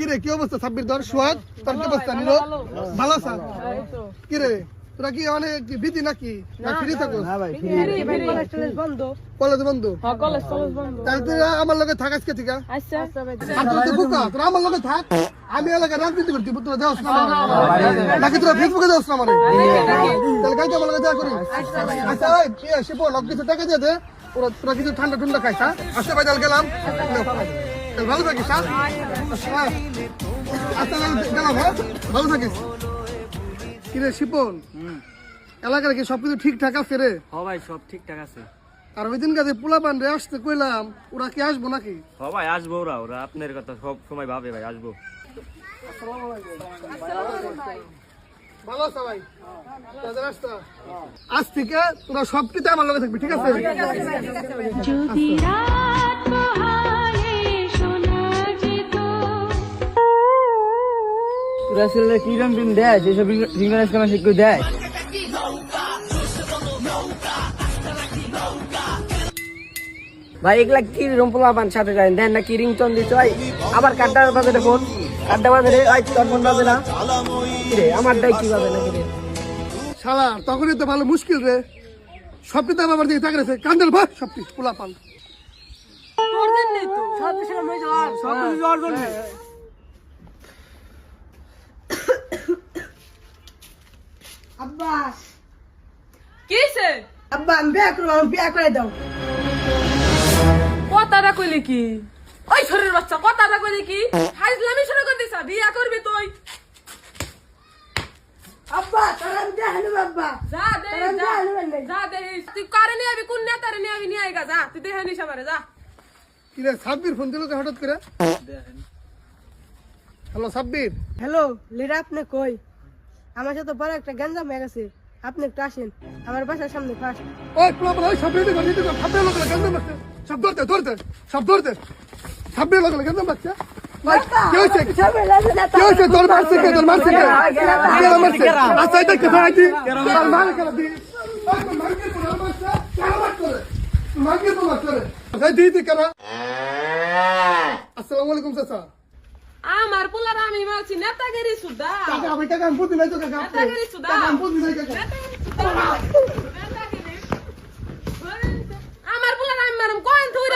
রে কি অবস্থা? 26 ধর সোহাগ, তোর কি অবস্থা? নিরো ভালো আছো? কি রে তোরা কি অনেক বিধি নাকি না ফ্রি থাকো? না ভাই কলেজ বন্ধ। কলেজ বন্ধ? হ্যাঁ কলেজ বন্ধ। তাহলে তুই আমার লগে থাক আজকে থেকে। আচ্ছা ভাই। আর তুই বুকা তোরা আমার লগে থাক, আমি এলাকায় রাজনীতি করছি, তোরা দেওস না নাকি তোরা ফেসবুকে দেওস না মানে? তাহলে কালকে আমার লগে দেখা করি। আচ্ছা ওই শিপো লোক কিছু টাকা দিয়ে দে, তোরা কিছু ঠান্ডা ঠান্ডা খাইস। হ্যাঁ আসতে ভাই তাহলে গেলাম, তাহলে ভালো থাকিস। হ্যাঁ আচ্ছা গেলাম। হ্যাঁ ভালো থাকিস। কিরে শিপন, এলাকার কি সবকিছু ঠিকঠাক আছে রে? হ ভাই সব ঠিকঠাক আছে। আর ওই দিন কাজে পোলা পান রে আসতে কইলাম, ওরা কি আসবো নাকি? হ ভাই আসবো, ওরা আপনার কথা সব সময় ভাবে ভাই আসবো। ভালো আছো ভাই? আজ থেকে তোরা সব কিছু আমার লগে থাকবি, ঠিক আছে? যদি রাত পোহালে শোনা যেত। তোরা ছেলেরা কি রং টিম দেয়, সেসব রিঙ্গারেজ কেন শিখে দেয়? ভাই এগুলা কি রম্পলা পান সাথে যায় দেন না কি রিংটন দিচ্ছে ভাই? আবার কাড্ডার বাজারে ফোন, কাড্ডা বাজারে ওই তোর ফোন বাজে না রে, আমার দায় কি বাজে না রে? শালা তখনই তো ভালো মুশকিল রে, সব কিছু আমার দিকে তাকিয়েছে কান্দাল ভাই, সব কিছু পোলা পান তোর জন্য তো সব কিছু মই যাওয়ার সব কিছু যাওয়ার জন্য। আব্বা কিছে আব্বা আমি বিয়ে করে দাও। কথাটা কইলি কি? ওই শরীর বাচ্চা কথাটা কইলি কি? হাজলামি শুরু করে দিছ, বিয়া করবি তুই? আব্বা তোরা আমি দেখানো আব্বা যা দে তোরা আমি দেখানো নাই। যা দে তুই কারে নিয়ে আবি, কোন নেতারে নিয়ে আবি, নিয়ে আইগা যা, তুই দেখে নিস আমারে যা। কিরে সাব্বির ফোন দিল হঠাৎ করে? হ্যালো সাব্বির। হ্যালো লিরা, আপনি কই? আমার সাথে বড় একটা গঞ্জাম হয়ে গেছে, আপনি একটু আসেন আমার বাসার সামনে ফার্স্ট। ওই পোলা পান ওই সব রেডি কর, সাব্বির লোক গন্ধ বাচ্চা, সব ধরতে সাব্বির লোক গন্ধ বাচ্চা। ভাই কি হইছে? কি হইছে? তোর মারছে কে? তোর মারছে কে? কেন মারছে? আচ্ছা এটা কে ভাই? তোর মার কেন দি? মারকে তোর মারছে, কেন মারছে? মারকে তোর মারছে রে, ভাই দিদি কেন? আসসালামু আলাইকুম চাচা। আমার পোলার আমি মারছি নেতাগিরি সুদা, টাকা আমি টাকা আমি বুঝি নাই তো কাকা, নেতাগিরি সুদা, টাকা আমি বুঝি নাই কাকা। নেতাগিরি সুদা। আমার পোলার আমি মারম কোন তুই